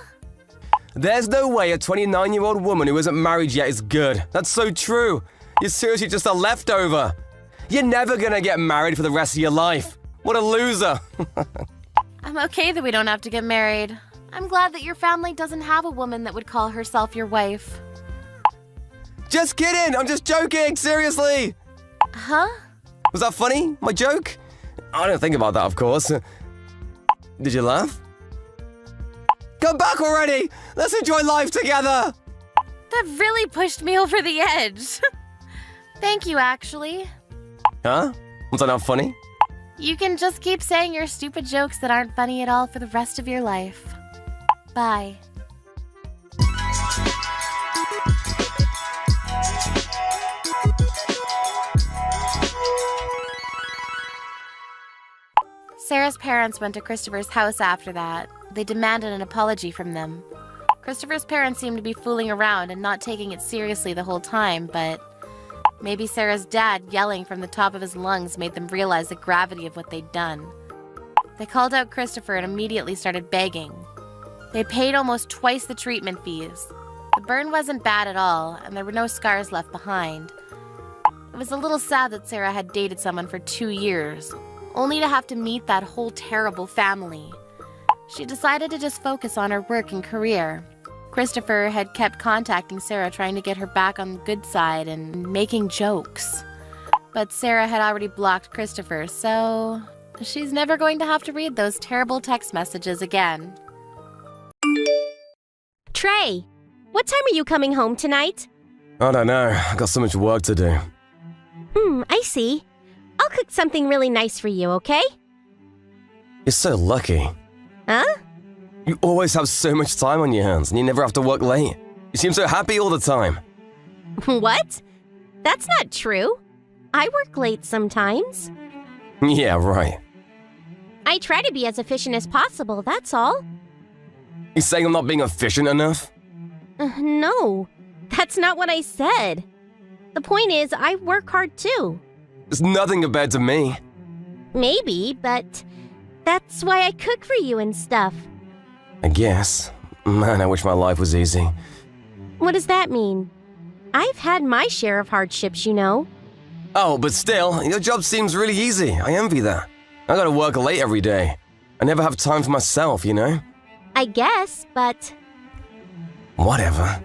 There's no way a 29-year-old woman who isn't married yet is good. That's so true. You're seriously just a leftover. You're never gonna get married for the rest of your life. What a loser. I'm okay that we don't have to get married. I'm glad that your family doesn't have a woman that would call herself your wife. Just kidding, I'm just joking, seriously. Huh? Was that funny, my joke? I don't think about that, of course. Did you laugh? Come back already! Let's enjoy life together! That really pushed me over the edge. Thank you, actually. Huh? Was that not funny? You can just keep saying your stupid jokes that aren't funny at all for the rest of your life. Bye. Sarah's parents went to Christopher's house after that. They demanded an apology from them. Christopher's parents seemed to be fooling around and not taking it seriously the whole time, but maybe Sarah's dad yelling from the top of his lungs made them realize the gravity of what they'd done. They called out Christopher and immediately started begging. They paid almost twice the treatment fees. The burn wasn't bad at all, and there were no scars left behind. It was a little sad that Sarah had dated someone for 2 years, only to have to meet that whole terrible family. She decided to just focus on her work and career. Christopher had kept contacting Sarah, trying to get her back on the good side and making jokes. But Sarah had already blocked Christopher, so she's never going to have to read those terrible text messages again. Trey, what time are you coming home tonight? I don't know. I got so much work to do. I see. I'll cook something really nice for you, okay? You're so lucky. Huh? You always have so much time on your hands and you never have to work late. You seem so happy all the time. What? That's not true. I work late sometimes. Yeah, right. I try to be as efficient as possible, that's all. You saying I'm not being efficient enough? No, that's not what I said. The point is, I work hard too. It's nothing compared to me. Maybe, but that's why I cook for you and stuff. I guess. Man, I wish my life was easy. What does that mean? I've had my share of hardships, you know. Oh, but still, your job seems really easy. I envy that. I gotta work late every day. I never have time for myself, you know? I guess, but Whatever.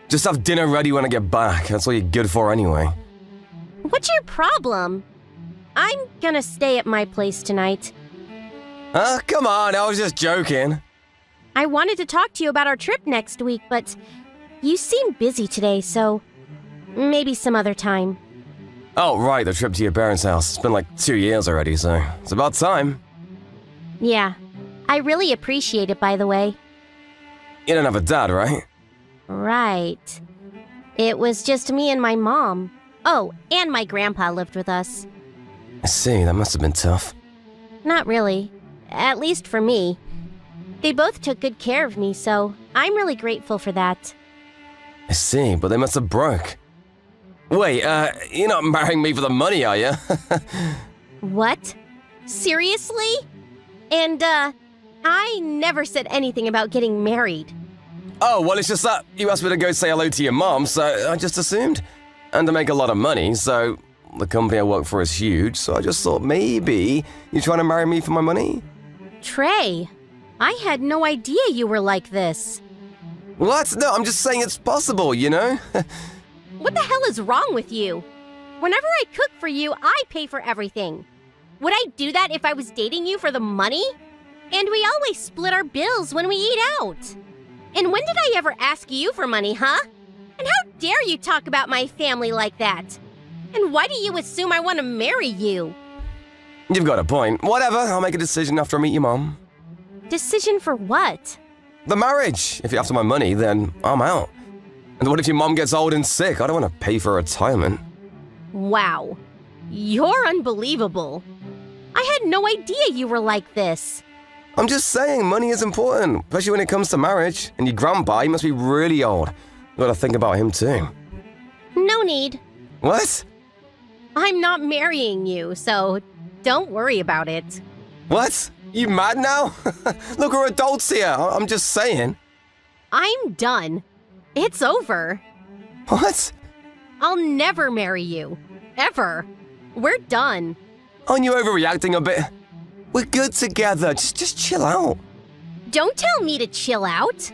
Just have dinner ready when I get back. That's all you're good for anyway. what's your problem? I'm gonna stay at my place tonight. Huh? Come on, I was just joking. I wanted to talk to you about our trip next week, but you seem busy today, so maybe some other time. Oh, right, the trip to your parents' house. It's been like 2 years already, so it's about time. Yeah, I really appreciate it, by the way. You don't have a dad, right? Right. It was just me and my mom. Oh, and my grandpa lived with us. I see, that must have been tough. Not really. At least for me. They both took good care of me, so I'm really grateful for that. I see, but they must have broke. Wait, you're not marrying me for the money, are you? What? Seriously? And, I never said anything about getting married. Oh, well, it's just that you asked me to go say hello to your mom, so I just assumed. And to make a lot of money, so the company I work for is huge, so I just thought maybe you're trying to marry me for my money? Trey, I had no idea you were like this. What? No, I'm just saying it's possible, you know? What the hell is wrong with you? Whenever I cook for you, I pay for everything. Would I do that if I was dating you for the money? And we always split our bills when we eat out. And when did I ever ask you for money, huh? And how dare you talk about my family like that? And why do you assume I want to marry you? You've got a point. Whatever, I'll make a decision after I meet your mom. Decision for what? The marriage. If you're after my money, then I'm out. And what if your mom gets old and sick? I don't want to pay for retirement. Wow. You're unbelievable. I had no idea you were like this. I'm just saying, money is important, especially when it comes to marriage. And your grandpa, he must be really old. Gotta think about him too. No need. What? I'm not marrying you, so don't worry about it. What? You mad now? Look, we're adults here. I'm just saying. I'm done. It's over. What? I'll never marry you. Ever. We're done. Aren't you overreacting a bit? We're good together. Just chill out. Don't tell me to chill out.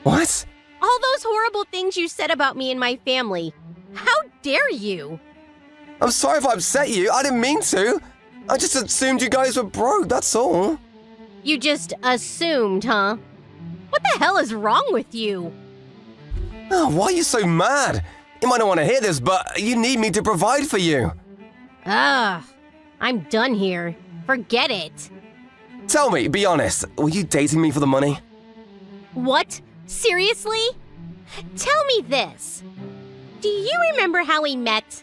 What? All those horrible things you said about me and my family. How dare you? I'm sorry if I upset you. I didn't mean to. I just assumed you guys were broke, that's all. You just assumed, huh? What the hell is wrong with you? Oh, why are you so mad? You might not want to hear this, but you need me to provide for you. Ugh. I'm done here. Forget it. Tell me, be honest, were you dating me for the money? What? Seriously? Tell me this. Do you remember how we met?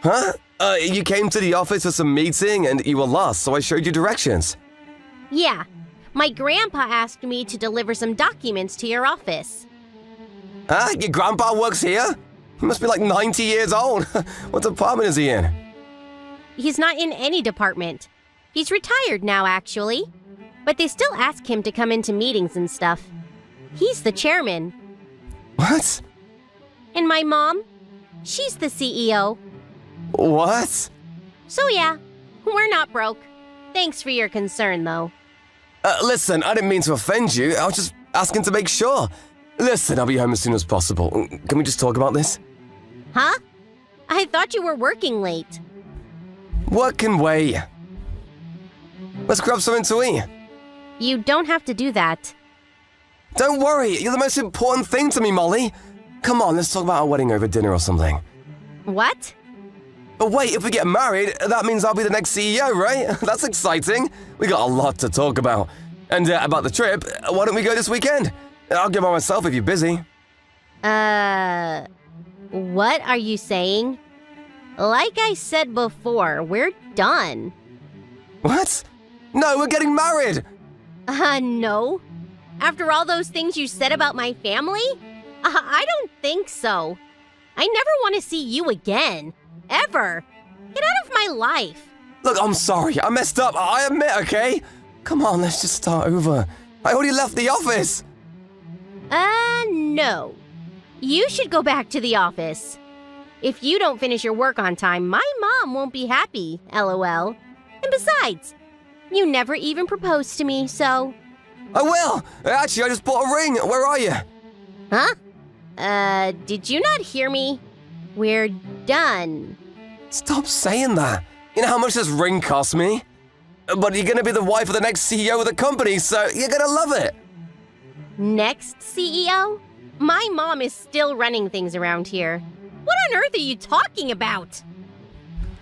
Huh? You came to the office for some meeting and you were lost, so I showed you directions. Yeah, my grandpa asked me to deliver some documents to your office. Huh? Your grandpa works here? He must be like 90 years old. What department is he in? He's not in any department. He's retired now, actually. But they still ask him to come into meetings and stuff. He's the chairman. What? And my mom? She's the CEO. What? So yeah, we're not broke. Thanks for your concern, though. Listen, I didn't mean to offend you. I was just asking to make sure. Listen, I'll be home as soon as possible. Can we just talk about this? Huh? I thought you were working late. What can wait? Let's grab something to eat. You don't have to do that. Don't worry, you're the most important thing to me, Molly. Come on, let's talk about our wedding over dinner or something. What? But wait, if we get married, that means I'll be the next CEO, right? That's exciting. We got a lot to talk about. And about the trip, why don't we go this weekend? I'll go by myself if you're busy. What are you saying? Like I said before, we're done. What? No, we're getting married! No. After all those things you said about my family? I don't think so. I never want to see you again. Ever. Get out of my life. Look, I'm sorry. I messed up. I admit, okay? Come on, let's just start over. I already left the office. No. You should go back to the office. If you don't finish your work on time, my mom won't be happy, LOL. And besides, you never even proposed to me, so... I will. Actually, I just bought a ring. Where are you? Huh? Did you not hear me? We're done. Stop saying that. You know how much this ring cost me? But you're gonna be the wife of the next CEO of the company, so you're gonna love it. Next CEO? My mom is still running things around here. What on earth are you talking about?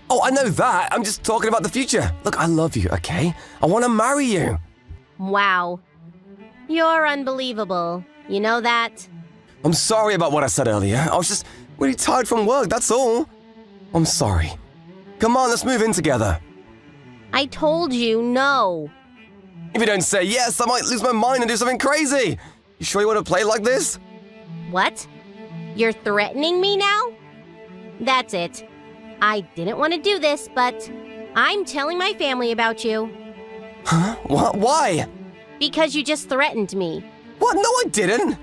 Oh, I know that. I'm just talking about the future. Look, I love you, okay? I want to marry you. Wow. You're unbelievable. You know that? I'm sorry about what I said earlier. I was just really tired from work, that's all. I'm sorry. Come on, let's move in together. I told you no. If you don't say yes, I might lose my mind and do something crazy. You sure you want to play like this? What? You're threatening me now? That's it. I didn't want to do this, but I'm telling my family about you. Huh? What? Why? Because you just threatened me. What? No, I didn't.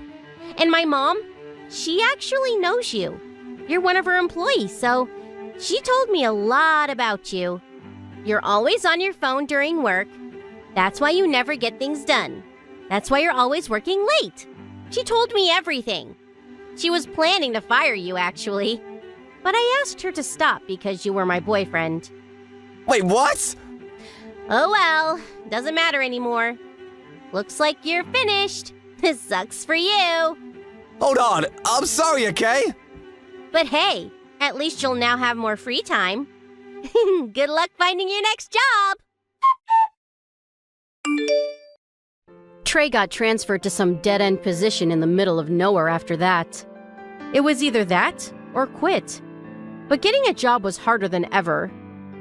And my mom, she actually knows you. You're one of her employees, so she told me a lot about you. You're always on your phone during work. That's why you never get things done. That's why you're always working late. She told me everything. She was planning to fire you, actually. But I asked her to stop because you were my boyfriend. Wait, what? Oh well, doesn't matter anymore. Looks like you're finished. This sucks for you. Hold on, I'm sorry, okay? But hey, at least you'll now have more free time. Good luck finding your next job! Trey got transferred to some dead-end position in the middle of nowhere after that. It was either that or quit. But getting a job was harder than ever,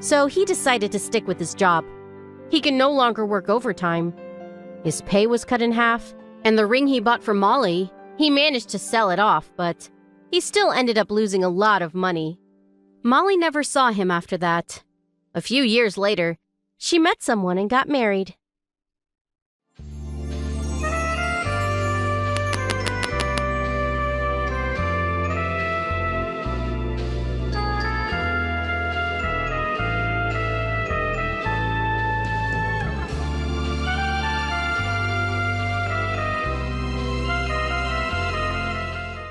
so he decided to stick with his job. He could no longer work overtime. His pay was cut in half, and the ring he bought for Molly, he managed to sell it off, but he still ended up losing a lot of money. Molly never saw him after that. A few years later, she met someone and got married.